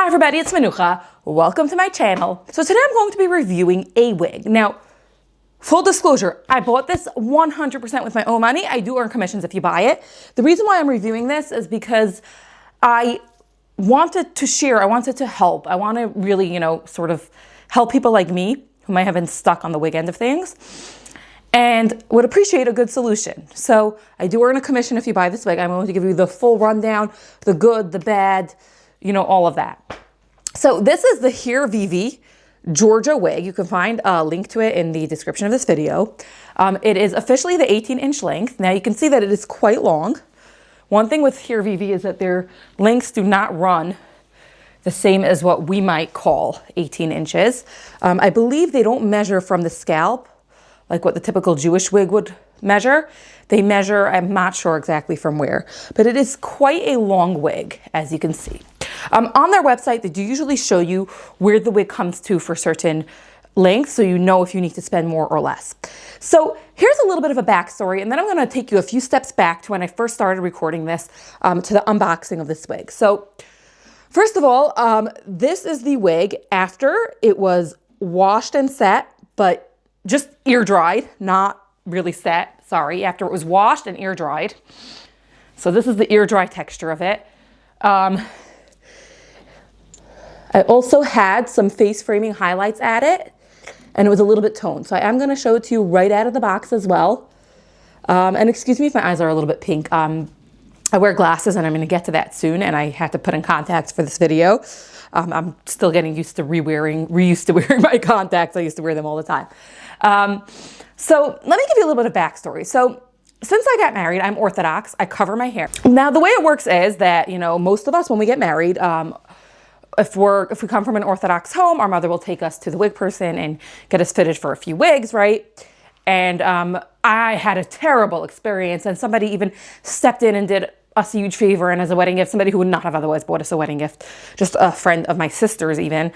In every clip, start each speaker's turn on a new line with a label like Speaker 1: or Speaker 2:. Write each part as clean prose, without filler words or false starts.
Speaker 1: Hi everybody, it's Manucha. Welcome to my channel. So today I'm going to be reviewing a wig. Now, full disclosure, I bought this 100% with my own money. I do earn commissions if you buy it. The reason why I'm reviewing this is because I wanted to share, I wanted to help. I want to really, sort of help people like me who might have been stuck on the wig end of things and would appreciate a good solution. So I do earn a commission if you buy this wig. I'm going to give you the full rundown, the good, the bad, all of that. So this is the Hairvivi Georgia wig. You can find a link to it in the description of this video. It is officially the 18-inch length. Now you can see that it is quite long. One thing with Hairvivi is that their lengths do not run the same as what we might call 18 inches. I believe they don't measure from the scalp like what the typical Jewish wig would measure. They measure, I'm not sure exactly from where, but it is quite a long wig, as you can see. On their website, they do usually show you where the wig comes to for certain lengths, so you know if you need to spend more or less. So here's a little bit of a backstory, and then I'm gonna take you a few steps back to when I first started recording this, to the unboxing of this wig. So first of all, this is the wig after it was washed and set, but just ear dried, not really set, sorry, after it was washed and ear dried. So this is the ear dry texture of it. I also had some face framing highlights at it, and it was a little bit toned. So I am gonna show it to you right out of the box as well. And excuse me if my eyes are a little bit pink. I wear glasses and I'm gonna get to that soon, and I had to put in contacts for this video. I'm still getting used to reused to wearing my contacts. I used to wear them all the time. So let me give you a little bit of backstory. So since I got married, I'm Orthodox. I cover my hair. Now the way it works is that, most of us when we get married, if we come from an Orthodox home, our mother will take us to the wig person and get us fitted for a few wigs, right? And I had a terrible experience, and somebody even stepped in and did us a huge favor, and as a wedding gift, somebody who would not have otherwise bought us a wedding gift, just a friend of my sister's even,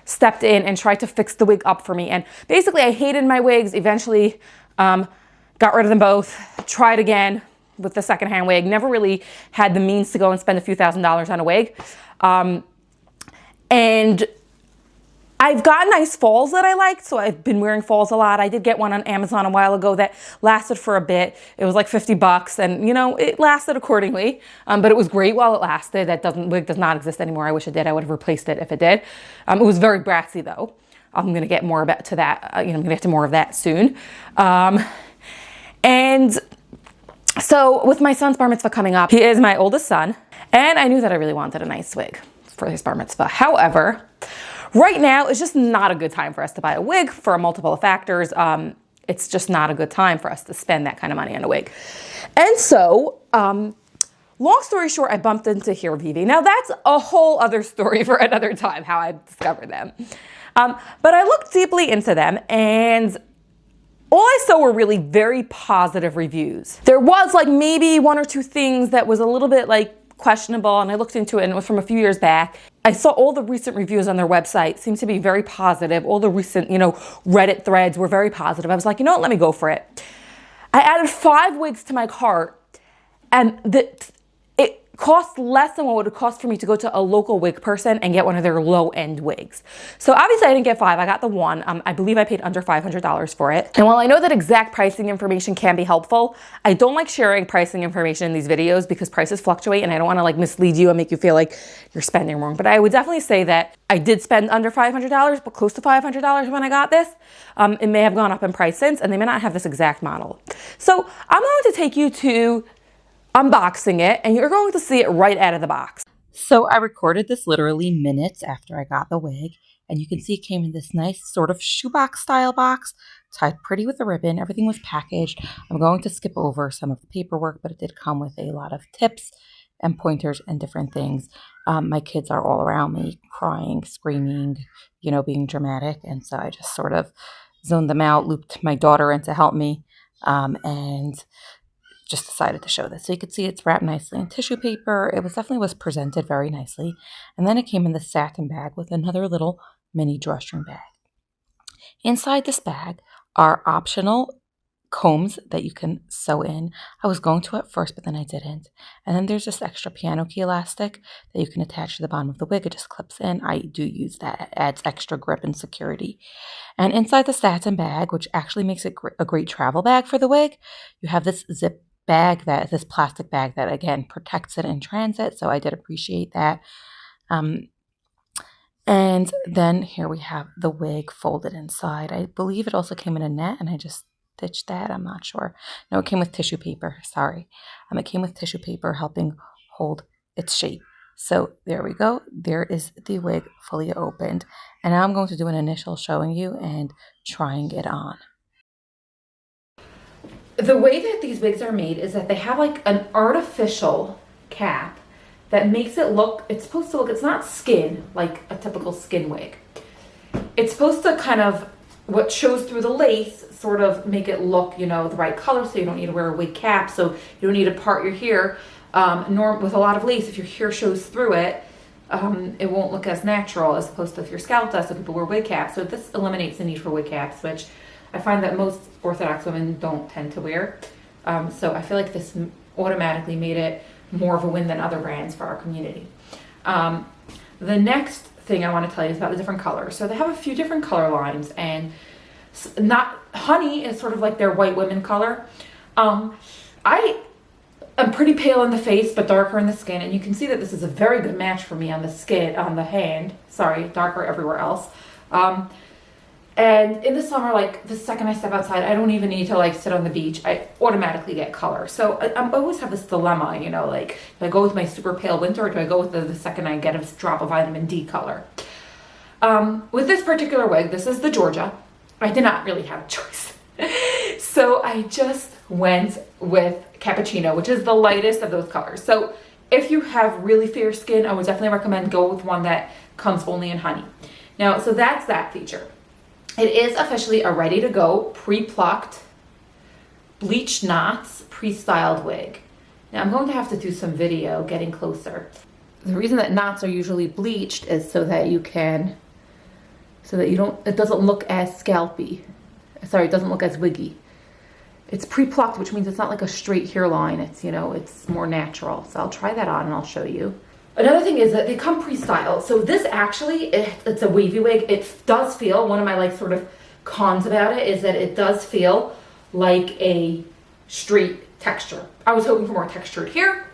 Speaker 1: stepped in and tried to fix the wig up for me. And basically I hated my wigs, eventually got rid of them both, tried again with the secondhand wig, never really had the means to go and spend a few $1,000s on a wig. And I've got nice falls that I liked, so I've been wearing falls a lot. I did get one on Amazon a while ago that lasted for a bit. It was like 50 bucks, and it lasted accordingly, but it was great while it lasted. Wig does not exist anymore. I wish it did. I would have replaced it if it did. It was very brassy though. I'm gonna get more to that. I'm gonna get to more of that soon. And so with my son's bar mitzvah coming up, he is my oldest son, and I knew that I really wanted a nice wig for his bar mitzvah. However, right now, it's just not a good time for us to buy a wig for multiple factors. It's just not a good time for us to spend that kind of money on a wig. And so, long story short, I bumped into Hairvivi. Now that's a whole other story for another time, how I discovered them. But I looked deeply into them, and all I saw were really very positive reviews. There was like maybe one or two things that was a little bit like questionable, and I looked into it, and it was from a few years back. I saw all the recent reviews on their website seemed to be very positive. All the recent, Reddit threads were very positive. I was like, let me go for it. I added 5 wigs to my cart, and it cost less than what it would cost for me to go to a local wig person and get one of their low-end wigs. So obviously I didn't get 5, I got the one. I believe I paid under $500 for it. And while I know that exact pricing information can be helpful, I don't like sharing pricing information in these videos because prices fluctuate, and I don't want to mislead you and make you feel like you're spending wrong. But I would definitely say that I did spend under $500, but close to $500 when I got this. It may have gone up in price since, and they may not have this exact model. So I'm going to take you to unboxing it, and you're going to see it right out of the box. So I recorded this literally minutes after I got the wig, and you can see it came in this nice sort of shoebox style box, tied pretty with a ribbon. Everything was packaged. I'm going to skip over some of the paperwork, but it did come with a lot of tips and pointers and different things. My kids are all around me, crying, screaming, being dramatic, and so I just sort of zoned them out, looped my daughter in to help me, and just decided to show this. So you can see it's wrapped nicely in tissue paper. It definitely was presented very nicely. And then it came in the satin bag with another little mini drawstring bag. Inside this bag are optional combs that you can sew in. I was going to at first, but then I didn't. And then there's this extra piano key elastic that you can attach to the bottom of the wig. It just clips in. I do use that. It adds extra grip and security. And inside the satin bag, which actually makes it a great travel bag for the wig, you have this zip bag, this plastic bag that, again, protects it in transit. So I did appreciate that. And then here we have the wig folded inside. I believe it also came in a net, and I just stitched that. I'm not sure. No, it came with tissue paper. Sorry. It came with tissue paper helping hold its shape. So there we go. There is the wig fully opened. And now I'm going to do an initial showing you and trying it on. The way that these wigs are made is that they have like an artificial cap that makes it look, it's supposed to look, it's not skin, like a typical skin wig. It's supposed to kind of, what shows through the lace, sort of make it look, you know, the right color, so you don't need to wear a wig cap, so you don't need to part your hair. With a lot of lace, if your hair shows through it, it won't look as natural as opposed to if your scalp does, so people wear wig caps. So this eliminates the need for wig caps, which I find that most Orthodox women don't tend to wear. So I feel like this automatically made it more of a win than other brands for our community. The next thing I want to tell you is about the different colors. So they have a few different color lines, and honey is sort of like their white women color. I am pretty pale in the face, but darker in the skin, and you can see that this is a very good match for me on the skin, on the hand. Sorry, darker everywhere else. And in the summer, like the second I step outside, I don't even need to like sit on the beach. I automatically get color. So I always have this dilemma, you know, like, do I go with my super pale winter, or do I go with the second I get a drop of vitamin D color? With this particular wig, this is the Georgia. I did not really have a choice. So I just went with Cappuccino, which is the lightest of those colors. So if you have really fair skin, I would definitely recommend go with one that comes only in honey. Now, so that's that feature. It is officially a ready-to-go, pre-plucked, bleached knots, pre-styled wig. Now I'm going to have to do some video getting closer. The reason that knots are usually bleached is so that it doesn't look as scalpy. Sorry, it doesn't look as wiggy. It's pre-plucked, which means it's not like a straight hairline. It's, you know, it's more natural. So I'll try that on and I'll show you. Another thing is that they come pre-styled. So this actually, it's a wavy wig. It does feel, one of my like sort of cons about it is that it does feel like a straight texture. I was hoping for more textured hair.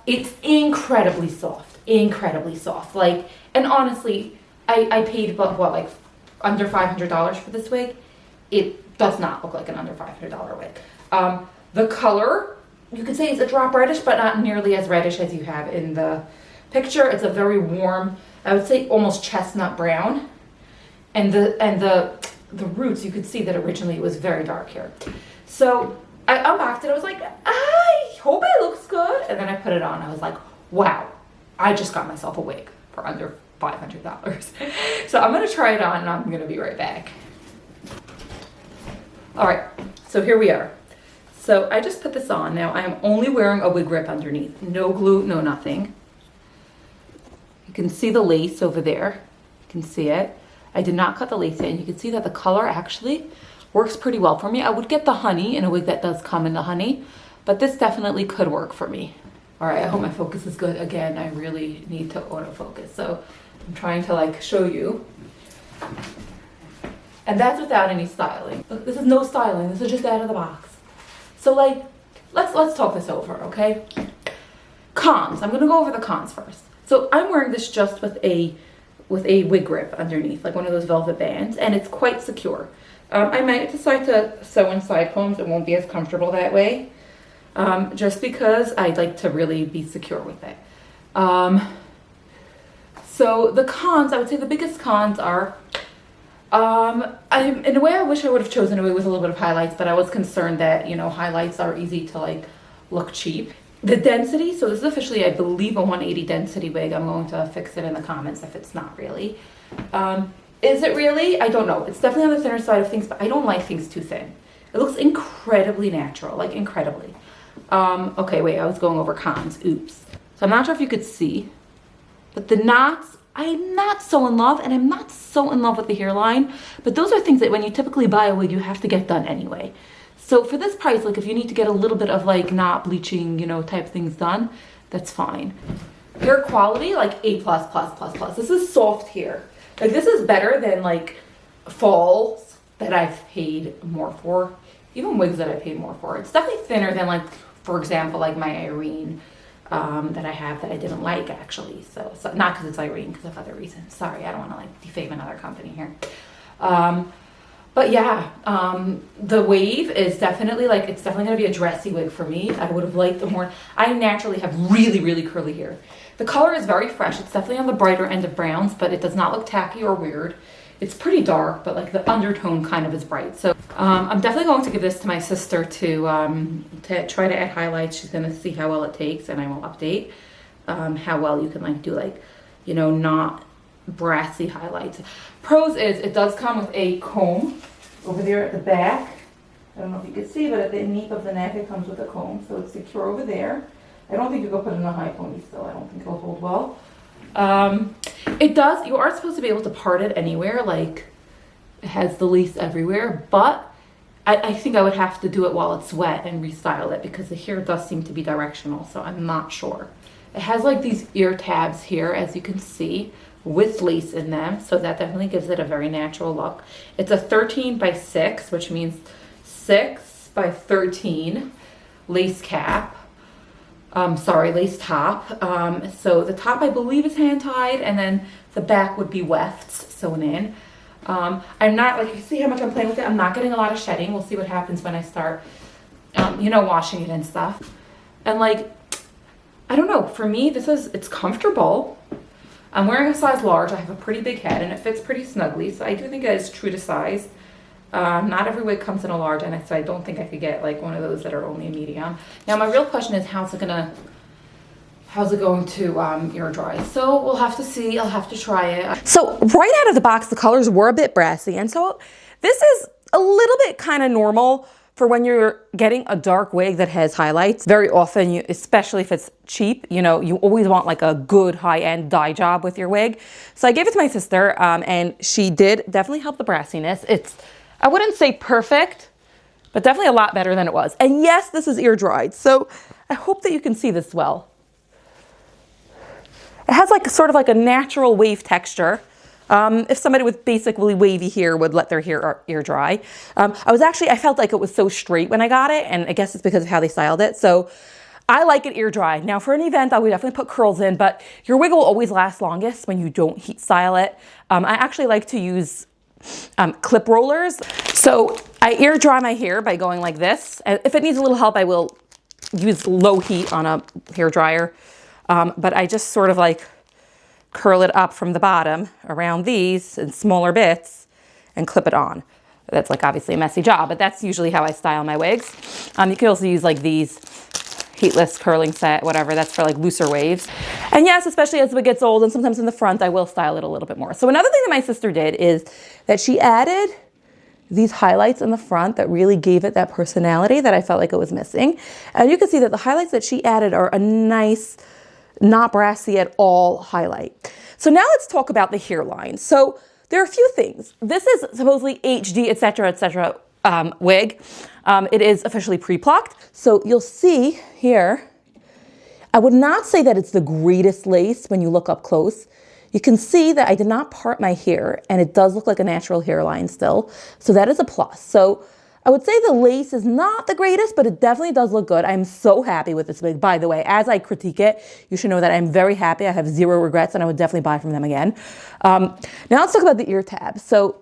Speaker 1: It's incredibly soft, Like, and honestly, I paid about what, like under $500 for this wig. It does not look like an under $500 wig. The color, you could say it's a drop reddish, but not nearly as reddish as you have in the picture. It's a very warm, I would say almost chestnut brown. And the roots, you could see that originally it was very dark here. So I unboxed it. I was like, I hope it looks good. And then I put it on. I was like, wow, I just got myself a wig for under $500. So I'm going to try it on and I'm going to be right back. All right, so here we are. So I just put this on. Now I'm only wearing a wig grip underneath. No glue, no nothing. You can see the lace over there. You can see it. I did not cut the lace in. You can see that the color actually works pretty well for me. I would get the honey in a wig that does come in the honey, but this definitely could work for me. All right, I hope my focus is good. Again, I really need to autofocus. So I'm trying to like show you. And that's without any styling. This is no styling. This is just out of the box. So like, let's talk this over, okay? Cons. I'm gonna go over the cons first. So I'm wearing this just with a wig grip underneath, like one of those velvet bands, and it's quite secure. I might decide to sew in side combs. It won't be as comfortable that way, just because I like to really be secure with it. So the cons, I would say the biggest cons are, in a way I wish I would have chosen a wig with a little bit of highlights, but I was concerned that, you know, highlights are easy to like look cheap. The density, so this is officially, I believe, a 180 density wig. I'm going to fix it in the comments if it's not really. Is it really? I don't know. It's definitely on the thinner side of things, but I don't like things too thin. It looks incredibly natural, like incredibly. Okay, wait, I was going over cons. Oops. So I'm not sure if you could see, but the knots, I'm not so in love, and I'm not so in love with the hairline, but those are things that when you typically buy a wig, you have to get done anyway. So for this price, like if you need to get a little bit of like not bleaching, you know, type things done, that's fine. Hair quality, like A+++++. This is soft hair. Like this is better than like falls that I've paid more for. Even wigs that I paid more for. It's definitely thinner than like, for example, like my Irene that I have that I didn't like actually. So not because it's Irene, because of other reasons. Sorry, I don't want to like defame another company here. But yeah, the wave is definitely like, it's definitely going to be a dressy wig for me. I would have liked the more, I naturally have really, really curly hair. The color is very fresh. It's definitely on the brighter end of browns, but it does not look tacky or weird. It's pretty dark, but like the undertone kind of is bright. So I'm definitely going to give this to my sister to try to add highlights. She's going to see how well it takes, and I will update how well you can like do like, you know, not brassy highlights. Pros is it does come with a comb over there at the back. I don't know if you can see, but at the nape of the neck it comes with a comb, so it's secure over there. I don't think you go put in a high pony still. I don't think it'll hold well. It does, you are supposed to be able to part it anywhere, like it has the lace everywhere, but I think I would have to do it while it's wet and restyle it because the hair does seem to be directional, so I'm not sure. It has like these ear tabs here, as you can see, with lace in them, so that definitely gives it a very natural look. It's a 13x6, which means 6x13 lace cap. Lace top. So the top I believe is hand tied, and then the back would be wefts sewn in. I'm not, like, you see how much I'm playing with it? I'm not getting a lot of shedding. We'll see what happens when I start, you know, washing it and stuff. And like, I don't know, for me, it's comfortable. I'm wearing a size large. I have a pretty big head and it fits pretty snugly. So I do think it is true to size. Not every wig comes in a large, and so I don't think I could get like one of those that are only a medium. Now my real question is how's it going to air dry? So we'll have to see. I'll have to try it. So right out of the box, the colors were a bit brassy, and so this is a little bit kind of normal for when you're getting a dark wig that has highlights. Very often, especially if it's cheap, you know, you always want like a good high-end dye job with your wig. So I gave it to my sister, and she did definitely help the brassiness. I wouldn't say perfect, but definitely a lot better than it was. And yes, this is ear dried, so I hope that you can see this well. It has like sort of like a natural wave texture. If somebody with basically wavy hair would let their hair ear dry. I felt like it was so straight when I got it, and I guess it's because of how they styled it. So I like it ear dry. Now for an event, I would definitely put curls in, but your wig will always last longest when you don't heat style it. I actually like to use clip rollers. So I air dry my hair by going like this. And if it needs a little help, I will use low heat on a hair dryer. But I just sort of like curl it up from the bottom around these in smaller bits and clip it on. That's like obviously a messy job, but that's usually how I style my wigs. You can also use like these heatless curling set, whatever. That's for like looser waves. And yes, especially as the wig gets old and sometimes in the front, I will style it a little bit more. So another thing that my sister did is that she added these highlights in the front that really gave it that personality that I felt like it was missing. And you can see that the highlights that she added are a nice, not brassy at all highlight. So now let's talk about the hairline. So there are a few things. This is supposedly HD, etc., wig. It is officially pre-plucked. So you'll see here, I would not say that it's the greatest lace when you look up close. You can see that I did not part my hair, and it does look like a natural hairline still. So that is a plus. So I would say the lace is not the greatest, but it definitely does look good. I'm so happy with this wig. By the way, as I critique it, you should know that I'm very happy. I have zero regrets, and I would definitely buy from them again. Now let's talk about the ear tabs. So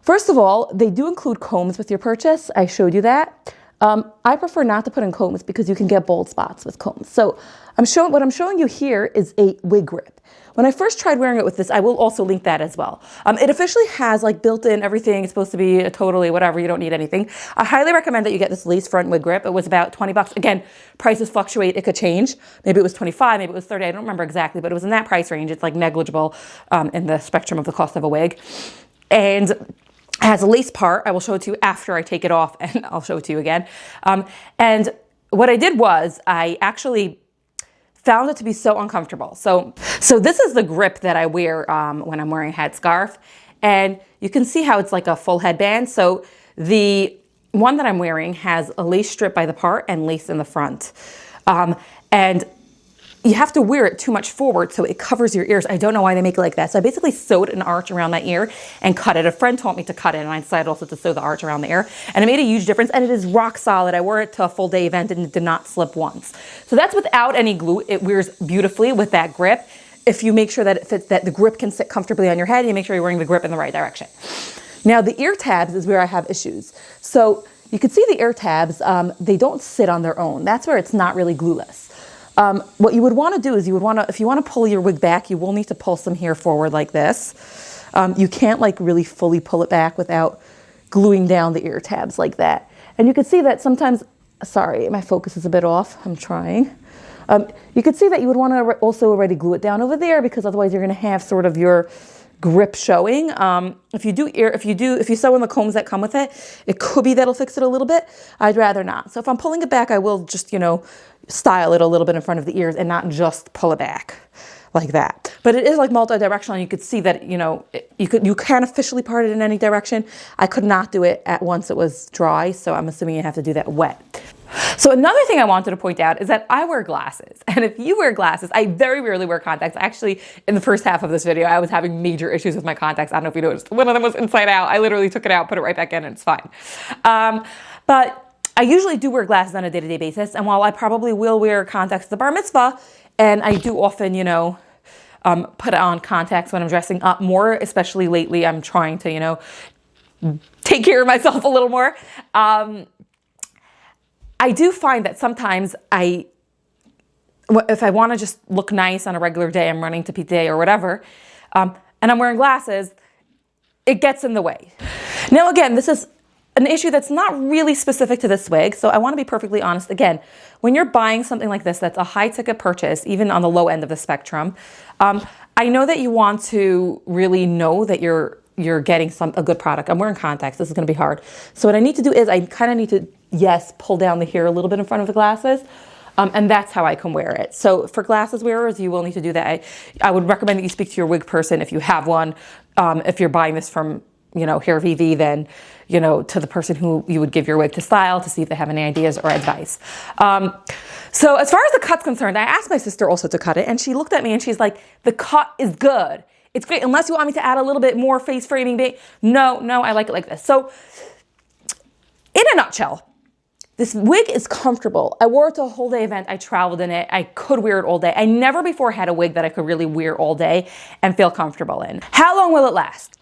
Speaker 1: first of all, they do include combs with your purchase. I showed you that. I prefer not to put in combs because you can get bald spots with combs. So what I'm showing you here is a wig grip. When I first tried wearing it with this, I will also link that as well. It officially has like built-in everything. It's supposed to be a totally whatever. You don't need anything. I highly recommend that you get this lace front wig grip. It was about 20 bucks. Again, prices fluctuate. It could change. Maybe it was 25, maybe it was 30. I don't remember exactly, but it was in that price range. It's like negligible in the spectrum of the cost of a wig. And it has a lace part. I will show it to you after I take it off, and I'll show it to you again. And what I did was I actually found it to be so uncomfortable. So this is the grip that I wear when I'm wearing a headscarf. And you can see how it's like a full headband. So the one that I'm wearing has a lace strip by the part and lace in the front. And you have to wear it too much forward so it covers your ears. I don't know why they make it like that. So I basically sewed an arch around my ear and cut it. A friend taught me to cut it, and I decided also to sew the arch around the ear. And it made a huge difference, and it is rock solid. I wore it to a full day event and it did not slip once. So that's without any glue. It wears beautifully with that grip. If you make sure that it fits, that the grip can sit comfortably on your head, you make sure you're wearing the grip in the right direction. Now the ear tabs is where I have issues. So you can see the ear tabs, they don't sit on their own. That's where it's not really glueless. What you would want to do is if you want to pull your wig back, you will need to pull some hair forward like this. You can't like really fully pull it back without gluing down the ear tabs like that. And you can see that sometimes, sorry, my focus is a bit off. I'm trying. You could see that you would want to also already glue it down over there, because otherwise you're going to have sort of your grip showing. If you sew in the combs that come with it, it could be that'll fix it a little bit. I'd rather not. So if I'm pulling it back, I will just, style it a little bit in front of the ears and not just pull it back like that. But it is like multi-directional. You could see that, you can officially part it in any direction. I could not do it at once it was dry, so I'm assuming you have to do that wet. So another thing I wanted to point out is that I wear glasses. And if you wear glasses, I very rarely wear contacts. Actually, in the first half of this video, I was having major issues with my contacts. I don't know if you noticed. One of them was inside out. I literally took it out, put it right back in, and it's fine. But I usually do wear glasses on a day-to-day basis. And while I probably will wear contacts at the bar mitzvah, and I do often, put on contacts when I'm dressing up more, especially lately, I'm trying to, take care of myself a little more. I do find that sometimes if I want to just look nice on a regular day, I'm running to PTA or whatever, and I'm wearing glasses, it gets in the way. Now, again, this is an issue that's not really specific to this wig, so I want to be perfectly honest. Again, when you're buying something like this, that's a high ticket purchase, even on the low end of the spectrum, I know that you want to really know that you're getting a good product. I'm wearing contacts. This is going to be hard. So what I need to do is I kind of need to, yes, pull down the hair a little bit in front of the glasses. And that's how I can wear it. So for glasses wearers, you will need to do that. I would recommend that you speak to your wig person if you have one. If you're buying this from, Hairvivi, then, to the person who you would give your wig to style to see if they have any ideas or advice. So as far as the cut's concerned, I asked my sister also to cut it, and she looked at me and she's like, the cut is good. It's great, unless you want me to add a little bit more face framing. No, I like it like this. So in a nutshell, this wig is comfortable. I wore it to a whole day event. I traveled in it. I could wear it all day. I never before had a wig that I could really wear all day and feel comfortable in. How long will it last?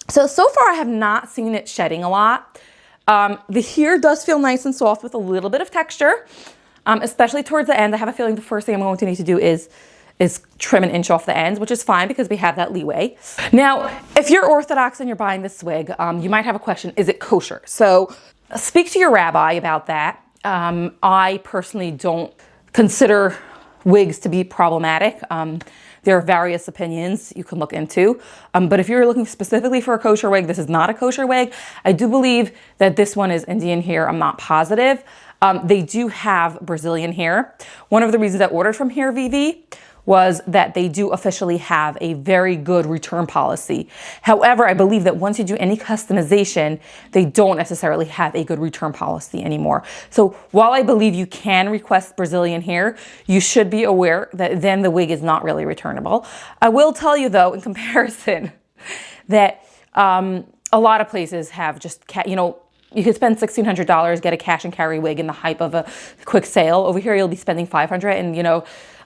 Speaker 1: So far I have not seen it shedding a lot. The hair does feel nice and soft with a little bit of texture, especially towards the end. I have a feeling the first thing I'm going to need to do is trim an inch off the ends, which is fine because we have that leeway. Now, if you're Orthodox and you're buying this wig, you might have a question, is it kosher? So speak to your rabbi about that. I personally don't consider wigs to be problematic. There are various opinions you can look into. But if you're looking specifically for a kosher wig, this is not a kosher wig. I do believe that this one is Indian hair. I'm not positive. They do have Brazilian hair. One of the reasons I ordered from Hairvivi was that they do officially have a very good return policy. However, I believe that once you do any customization, they don't necessarily have a good return policy anymore. So while I believe you can request Brazilian hair, you should be aware that then the wig is not really returnable. I will tell you though, in comparison, that a lot of places have just, you could spend $1,600, get a cash and carry wig in the hype of a quick sale. Over here, you'll be spending $500, and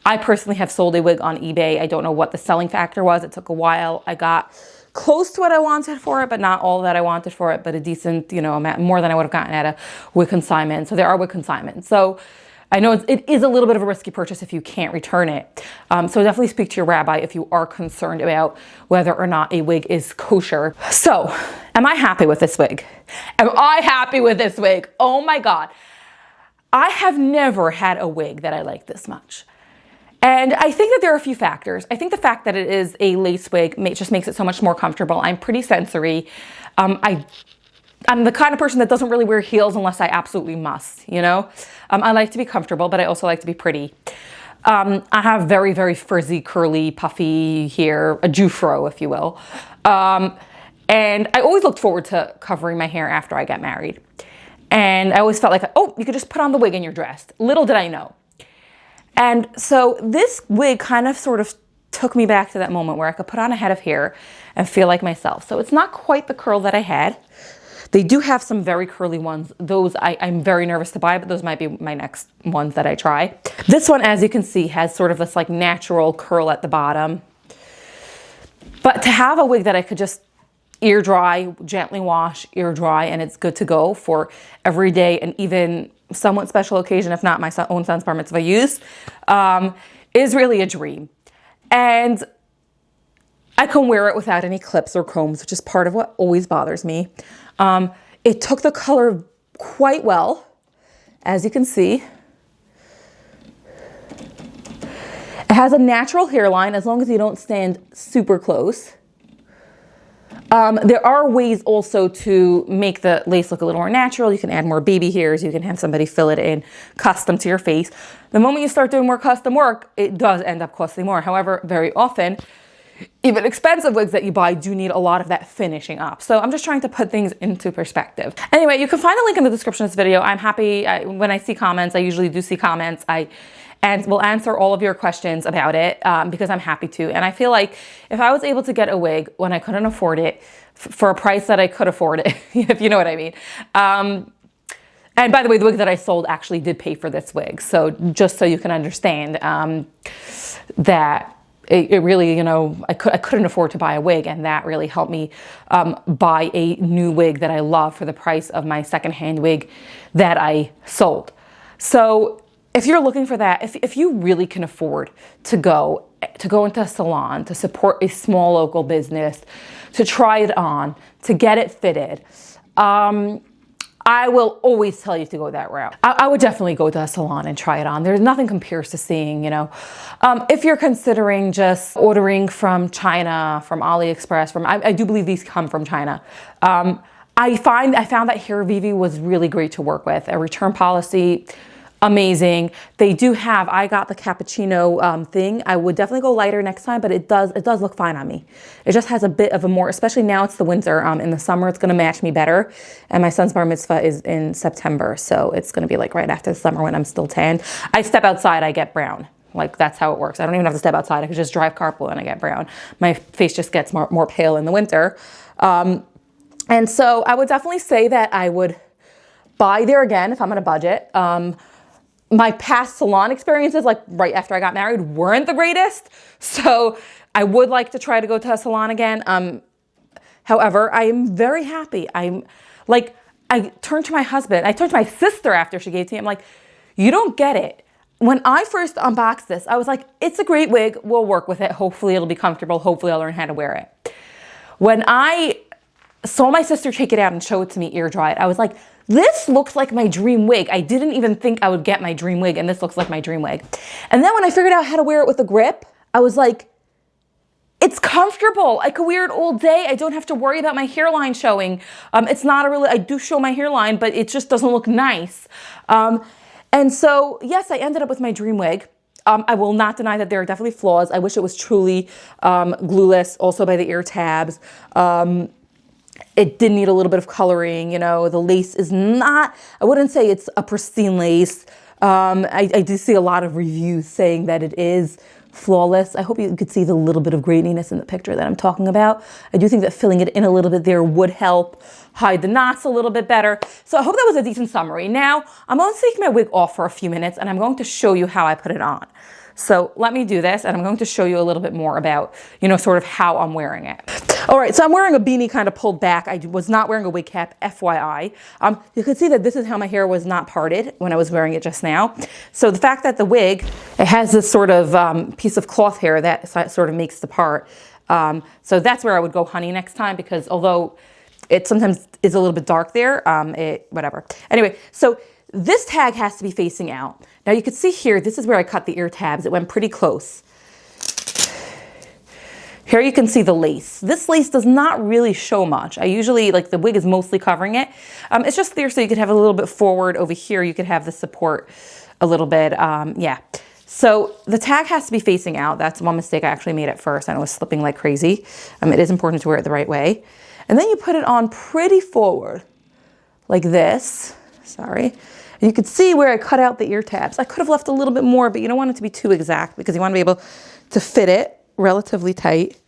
Speaker 1: I personally have sold a wig on eBay. I don't know what the selling factor was. It took a while. I got close to what I wanted for it, but not all that I wanted for it, but a decent, amount, more than I would have gotten at a wig consignment. So there are wig consignments. So I know it is a little bit of a risky purchase if you can't return it. So definitely speak to your rabbi if you are concerned about whether or not a wig is kosher. So am I happy with this wig? Am I happy with this wig? Oh my God. I have never had a wig that I like this much. And I think that there are a few factors. I think the fact that it is a lace wig just makes it so much more comfortable. I'm pretty sensory. I'm the kind of person that doesn't really wear heels unless I absolutely must, I like to be comfortable, but I also like to be pretty. I have very, very frizzy, curly, puffy hair, a Jufro, if you will. And I always looked forward to covering my hair after I got married. And I always felt like, oh, you could just put on the wig and you're dressed. Little did I know. And so this wig kind of sort of took me back to that moment where I could put on a head of hair and feel like myself. So it's not quite the curl that I had. They do have some very curly ones. Those I'm very nervous to buy, but those might be my next ones that I try. This one, as you can see, has sort of this like natural curl at the bottom. But to have a wig that I could just ear dry, gently wash, ear dry, and it's good to go for every day and even somewhat special occasion, if not my own son's bar mitzvah use, is really a dream. And I can wear it without any clips or combs, which is part of what always bothers me. It took the color quite well, as you can see. It has a natural hairline as long as you don't stand super close. There are ways also to make the lace look a little more natural. You can add more baby hairs. You can have somebody fill it in custom to your face. The moment you start doing more custom work, it does end up costing more. However, very often, even expensive wigs that you buy do need a lot of that finishing up. So I'm just trying to put things into perspective. Anyway, you can find the link in the description of this video. I'm happy when I see comments. I usually do see comments. And will answer all of your questions about it because I'm happy to. And I feel like if I was able to get a wig when I couldn't afford it for a price that I could afford it, if you know what I mean. And by the way, the wig that I sold actually did pay for this wig. So just so you can understand that it really, you know, I couldn't afford to buy a wig, and that really helped me buy a new wig that I love for the price of my secondhand wig that I sold. So if you're looking for that, if you really can afford to go into a salon, to support a small local business, to try it on, to get it fitted, I will always tell you to go that route. I would definitely go to a salon and try it on. There's nothing compares to seeing, you know. If you're considering just ordering from China, from AliExpress, I do believe these come from China. I found that Hairvivi was really great to work with. A return policy, amazing. They do have, I got the cappuccino thing. I would definitely go lighter next time, but it does look fine on me. It just has a bit of a more, especially now it's the winter. In the summer, it's going to match me better. And my son's bar mitzvah is in September. So it's going to be like right after the summer when I'm still tan. I step outside, I get brown. Like that's how it works. I don't even have to step outside. I could just drive carpool and I get brown. My face just gets more pale in the winter. And so I would definitely say that I would buy there again if I'm on a budget. My past salon experiences, like right after I got married, weren't the greatest. So I would like to try to go to a salon again. However, I am very happy. I turned to my husband. I turned to my sister after she gave it to me. I'm like, you don't get it. When I first unboxed this, I was like, it's a great wig. We'll work with it. Hopefully it'll be comfortable. Hopefully I'll learn how to wear it. When I saw my sister take it out and show it to me ear dried, I was like, this looks like my dream wig. I didn't even think I would get my dream wig, and this looks like my dream wig. And then when I figured out how to wear it with a grip, I was like, it's comfortable. I could wear it all day. I don't have to worry about my hairline showing. It's not a really, I do show my hairline, but it just doesn't look nice. And so, yes, I ended up with my dream wig. I will not deny that there are definitely flaws. I wish it was truly glueless, also by the ear tabs. It did need a little bit of coloring, you know. The lace is not, I wouldn't say it's a pristine lace. I do see a lot of reviews saying that it is flawless. I hope you could see the little bit of graininess in the picture that I'm talking about. I do think that filling it in a little bit there would help hide the knots a little bit better. So I hope that was a decent summary. Now, I'm going to take my wig off for a few minutes and I'm going to show you how I put it on. So let me do this and I'm going to show you a little bit more about, you know, sort of how I'm wearing it. All right, so I'm wearing a beanie kind of pulled back. I was not wearing a wig cap, FYI. You can see that this is how my hair was not parted when I was wearing it just now. So the fact that the wig, it has this sort of piece of cloth hair that sort of makes the part. So that's where I would go honey next time, because although it sometimes is a little bit dark there, whatever. Anyway, so this tag has to be facing out. Now you can see here, this is where I cut the ear tabs. It went pretty close. Here you can see the lace. This lace does not really show much. I usually, like, the wig is mostly covering it. It's just there so you could have a little bit forward. Over here you could have the support a little bit. Yeah. So the tag has to be facing out. That's one mistake I actually made at first, and I was slipping like crazy. It is important to wear it the right way. And then you put it on pretty forward, like this. sorry. And you could see where I cut out the ear tabs. I could have left a little bit more, but you don't want it to be too exact because you want to be able to fit it relatively tight.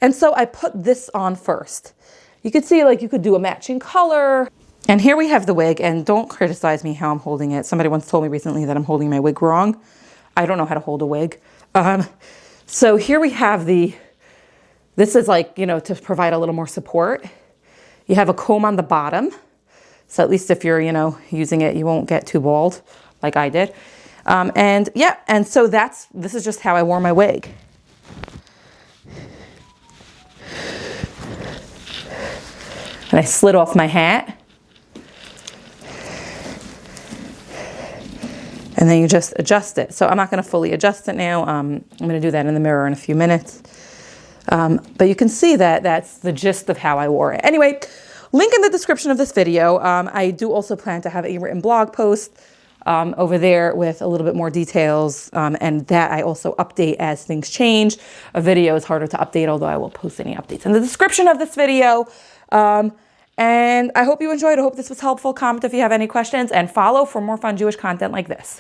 Speaker 1: And so I put this on first. You could see like you could do a matching color. And here we have the wig, and don't criticize me how I'm holding it. Somebody once told me recently that I'm holding my wig wrong. I don't know how to hold a wig. So here we have this is like, you know, to provide a little more support. You have a comb on the bottom. So at least if you're, you know, using it, you won't get too bald like I did. And yeah, and so this is just how I wore my wig. And I slid off my hat. And then you just adjust it. So I'm not gonna fully adjust it now. I'm gonna do that in the mirror in a few minutes. But you can see that that's the gist of how I wore it. Anyway, link in the description of this video. I do also plan to have a written blog post over there with a little bit more details. And that I also update as things change. A video is harder to update, although I will post any updates in the description of this video. And I hope you enjoyed. I hope this was helpful. Comment if you have any questions and follow for more fun Jewish content like this.